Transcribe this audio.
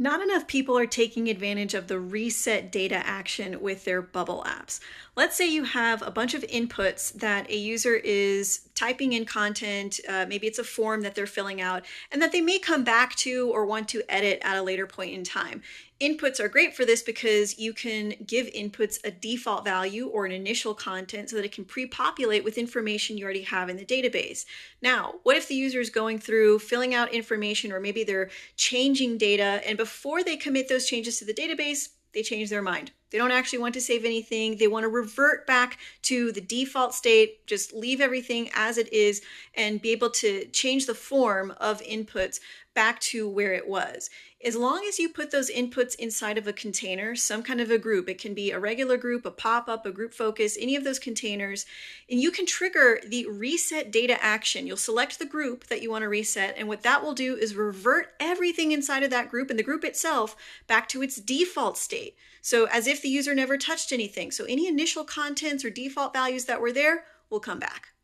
Not enough people are taking advantage of the reset data action with their Bubble apps. Let's say you have a bunch of inputs that a user is typing in content, maybe it's a form that they're filling out, and that they may come back to or want to edit at a later point in time. Inputs are great for this because you can give inputs a default value or an initial content so that it can pre-populate with information you already have in the database. Now, what if the user is going through, filling out information, or maybe they're changing data, and before they commit those changes to the database, they change their mind. They don't actually want to save anything. They want to revert back to the default state, just leave everything as it is and be able to change the form of inputs back to where it was. As long as you put those inputs inside of a container, some kind of a group, it can be a regular group, a pop-up, a group focus, any of those containers, and you can trigger the reset data action. You'll select the group that you want to reset, and what that will do is revert everything inside of that group and the group itself back to its default state. So as if the user never touched anything. So any initial contents or default values that were there will come back.